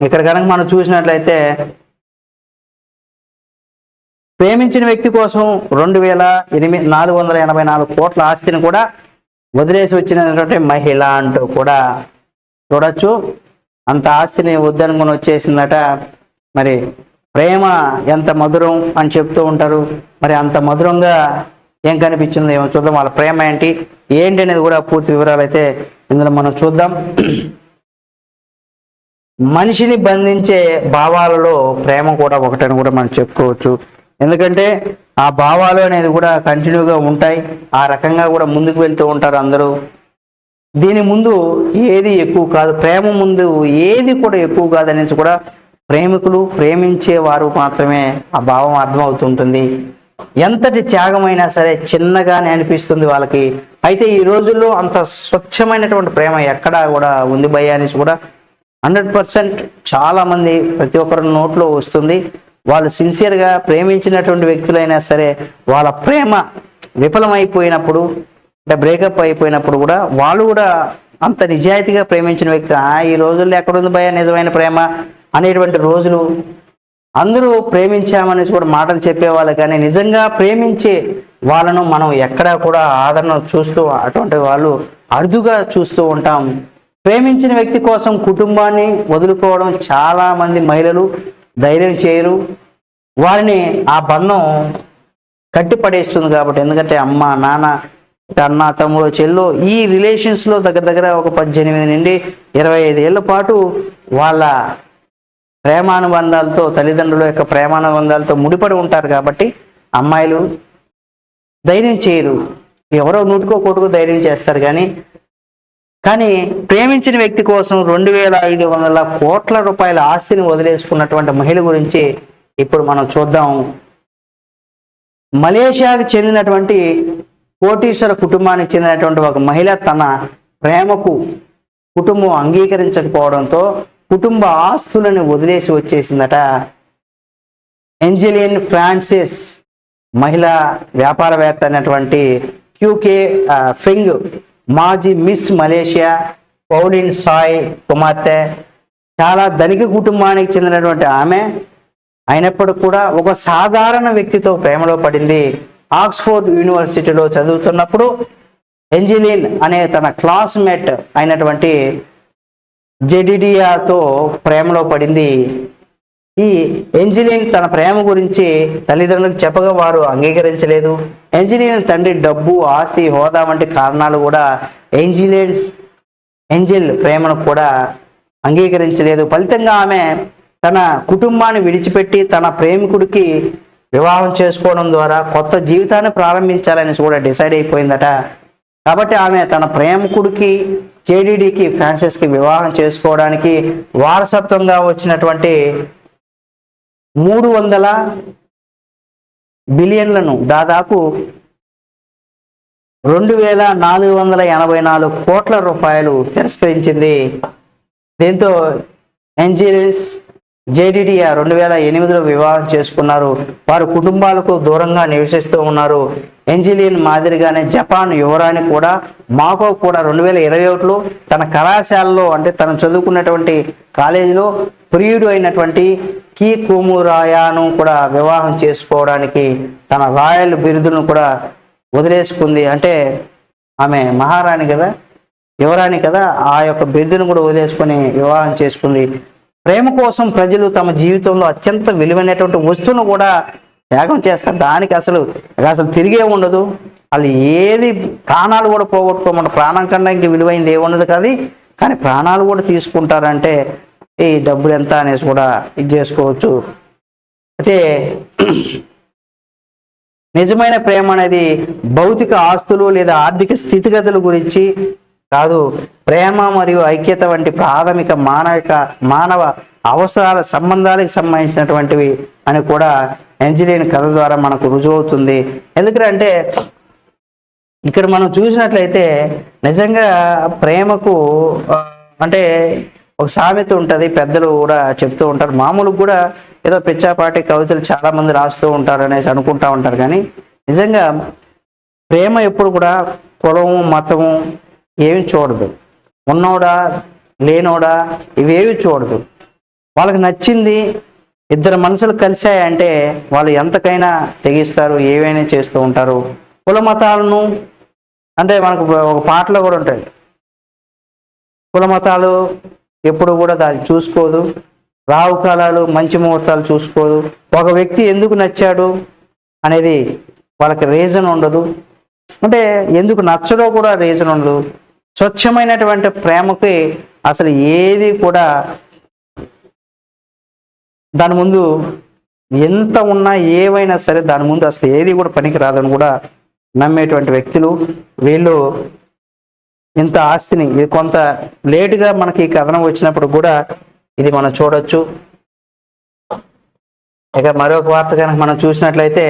ఇక్కడ కనుక మనం చూసినట్లయితే ప్రేమించిన వ్యక్తి కోసం 2,484 కోట్ల ఆస్తిని కూడా వదిలేసి వచ్చినటువంటి మహిళ అంటూ కూడా చూడొచ్చు. అంత ఆస్తిని వద్దనుకుని వచ్చేసిందట. మరి ప్రేమ ఎంత మధురం అని చెప్తూ ఉంటారు. మరి అంత మధురంగా ఏం కనిపించిందో ఏమో చూద్దాం. వాళ్ళ ప్రేమ ఏంటి అనేది కూడా పూర్తి వివరాలు అయితే ఇందులో మనం చూద్దాం. మనిషిని బంధించే భావాలలో ప్రేమ కూడా ఒకటని కూడా మనం చెప్పుకోవచ్చు. ఎందుకంటే ఆ భావాలు అనేది కూడా కంటిన్యూగా ఉంటాయి. ఆ రకంగా కూడా ముందుకు వెళ్తూ ఉంటారు అందరూ. దీని ముందు ఏది ఎక్కువ కాదు, ప్రేమ ముందు ఏది కూడా ఎక్కువ కాదు అనేసి కూడా ప్రేమికులు ప్రేమించే వారు మాత్రమే ఆ భావం అర్థమవుతుంటుంది. ఎంతటి త్యాగమైనా సరే చిన్నగానే అనిపిస్తుంది వాళ్ళకి. అయితే ఈ రోజుల్లో అంత స్వచ్ఛమైనటువంటి ప్రేమ ఎక్కడా కూడా ఉంది భయ్యా అనేసి కూడా 100% చాలామంది ప్రతి ఒక్కరి నోట్లో వస్తుంది. వాళ్ళు సిన్సియర్గా ప్రేమించినటువంటి వ్యక్తులైనా సరే వాళ్ళ ప్రేమ విఫలమైపోయినప్పుడు అంటే బ్రేకప్ అయిపోయినప్పుడు కూడా వాళ్ళు కూడా అంత నిజాయితీగా ప్రేమించిన వ్యక్తి ఈ రోజుల్లో ఎక్కడుంది భయ నిజమైన ప్రేమ అనేటువంటి రోజులు. అందరూ ప్రేమించామనేసి కూడా మాటలు చెప్పేవాళ్ళు, కానీ నిజంగా ప్రేమించే వాళ్ళను మనం ఎక్కడా కూడా ఆదరణ చూస్తూ అటువంటి వాళ్ళు అరుదుగా చూస్తూ ఉంటాం. ప్రేమించిన వ్యక్తి కోసం కుటుంబాన్ని వదులుకోవడం చాలామంది మహిళలు ధైర్యం చేయరు. వారిని ఆ బంధం కట్టిపడేస్తుంది కాబట్టి. ఎందుకంటే అమ్మ నాన్న అన్న తమ్ముడు చెల్లు ఈ రిలేషన్స్లో దగ్గర ఒక 18 నుండి 25 ఏళ్ల పాటు వాళ్ళ ప్రేమానుబంధాలతో తల్లిదండ్రుల యొక్క ప్రేమానుబంధాలతో ముడిపడి ఉంటారు కాబట్టి అమ్మాయిలు ధైర్యం చేయరు. ఎవరో నూటికో కోటుకో ధైర్యం చేస్తారు. కానీ ప్రేమించిన వ్యక్తి కోసం 2,500 కోట్ల రూపాయల ఆస్తిని వదిలేసుకున్నటువంటి మహిళ గురించి ఇప్పుడు మనం చూద్దాం. మలేషియాకు చెందినటువంటి కోటీశ్వర కుటుంబానికి చెందినటువంటి ఒక మహిళ తన ప్రేమకు కుటుంబం అంగీకరించకపోవడంతో కుటుంబ ఆస్తులను వదిలేసి వచ్చేసిందట. ఏంజెలిన్ ఫ్రాన్సిస్ మహిళా వ్యాపారవేత్త అయినటువంటి క్యూకే ఫెంగ్ మాజీ మిస్ మలేషియా పౌలిన్ సాయ్ కుమార్తె. చాలా ధనిక కుటుంబానికి చెందినటువంటి ఆమె అయినప్పటికీ కూడా ఒక సాధారణ వ్యక్తితో ప్రేమలో పడింది. ఆక్స్ఫోర్డ్ యూనివర్సిటీలో చదువుతున్నప్పుడు ఏంజెలిన్ అనే తన క్లాస్మేట్ అయినటువంటి జెడిడియాతో ప్రేమలో పడింది. ఈ ఏంజెలిన్ తన ప్రేమ గురించి తల్లిదండ్రులకు చెప్పగా వారు అంగీకరించలేదు. ఏంజెలిన్ తండ్రి డబ్బు, ఆస్తి, హోదా వంటి కారణాలు కూడా ఏంజెల్ ప్రేమను కూడా అంగీకరించలేదు. ఫలితంగా ఆమె తన కుటుంబాన్ని విడిచిపెట్టి తన ప్రేమికుడికి వివాహం చేసుకోవడం ద్వారా కొత్త జీవితాన్ని ప్రారంభించాలని కూడా డిసైడ్ అయిపోయిందట. కాబట్టి ఆమె తన ప్రేమికుడికి జేడీడీకి ఫ్రాన్సిస్కి వివాహం చేసుకోవడానికి వారసత్వంగా వచ్చినటువంటి 300 బిలియన్లను దాదాపు 2,484 కోట్ల రూపాయలు తిరస్కరించింది. దీంతో ఏంజెలిన్ జేడిడియా 2008లో వివాహం చేసుకున్నారు. వారు కుటుంబాలకు దూరంగా నివసిస్తూ ఉన్నారు. ఏంజెలిన్ మాదిరిగానే జపాన్ యువరాణి కూడా మాకో కూడా 2021లో తన కళాశాలలో అంటే తను చదువుకున్నటువంటి కాలేజీలో ప్రియుడు అయినటువంటి కీ కుమురాయాను కూడా వివాహం చేసుకోవడానికి తన రాయల్ బిరుదును కూడా వదిలేసుకుంది. అంటే ఆమె మహారాణి కదా, యువరాణి కదా, ఆ యొక్క బిరుదును కూడా వదిలేసుకొని వివాహం చేసుకుంది. ప్రేమ కోసం ప్రజలు తమ జీవితంలో అత్యంత విలువైనటువంటి వస్తువును కూడా త్యాగం చేస్తారు. దానికి అసలు తిరిగే ఉండదు. వాళ్ళు ఏది ప్రాణాలు కూడా పోగొట్టుకోమంటారు. ప్రాణం కన్నా ఇంక విలువైంది ఏముండదు కాదు. కానీ ప్రాణాలు కూడా తీసుకుంటారంటే ఈ డబ్బులు ఎంత అనేసి కూడా ఇది చేసుకోవచ్చు. అయితే నిజమైన ప్రేమ అనేది భౌతిక ఆస్తులు లేదా ఆర్థిక స్థితిగతుల గురించి కాదు. ప్రేమ మరియు ఐక్యత వంటి ప్రాథమిక మానవ అవసరాల సంబంధాలకు సంబంధించినటువంటివి అని కూడా ఏంజెలిన్ కథ ద్వారా మనకు రుజువవుతుంది. ఎందుకంటే ఇక్కడ మనం చూసినట్లయితే నిజంగా ప్రేమకు అంటే ఒక సామెత ఉంటుంది, పెద్దలు కూడా చెప్తూ ఉంటారు. మామూలుగా కూడా ఏదో పిచ్చాపాటి కవితలు చాలామంది రాస్తూ ఉంటారు అనేసి అనుకుంటూ ఉంటారు. కానీ నిజంగా ప్రేమ ఎప్పుడు కూడా కులము మతము ఏమి చూడదు, ఉన్నోడా లేనోడా ఇవేవి చూడదు. వాళ్ళకి నచ్చింది, ఇద్దరు మనుషులు కలిశాయంటే వాళ్ళు ఎంతకైనా తెగిస్తారు, ఏవైనా చేస్తూ ఉంటారు. కుల మతాలను అంటే మనకు ఒక పాటలో కూడా ఉంటాయి, కుల మతాలు ఎప్పుడు కూడా దాన్ని చూసుకోదు, రావు కాలాలు మంచి ముహూర్తాలు చూసుకోదు, ఒక వ్యక్తి ఎందుకు నచ్చాడు అనేది వాళ్ళకి రీజన్ ఉండదు, అంటే ఎందుకు నచ్చడో కూడా రీజన్ ఉండదు. స్వచ్ఛమైనటువంటి ప్రేమకి అసలు ఏది కూడా దాని ముందు ఎంత ఉన్నా ఏవైనా సరే దాని ముందు అసలు ఏది కూడా పనికి రాదని కూడా నమ్మేటువంటి వ్యక్తులు వీళ్ళు. ఇంత ఆస్తిని ఇది కొంత లేటుగా మనకి ఈ కథనం వచ్చినప్పుడు కూడా ఇది మనం చూడొచ్చు. ఇక మరొక వార్త కనుక మనం చూసినట్లయితే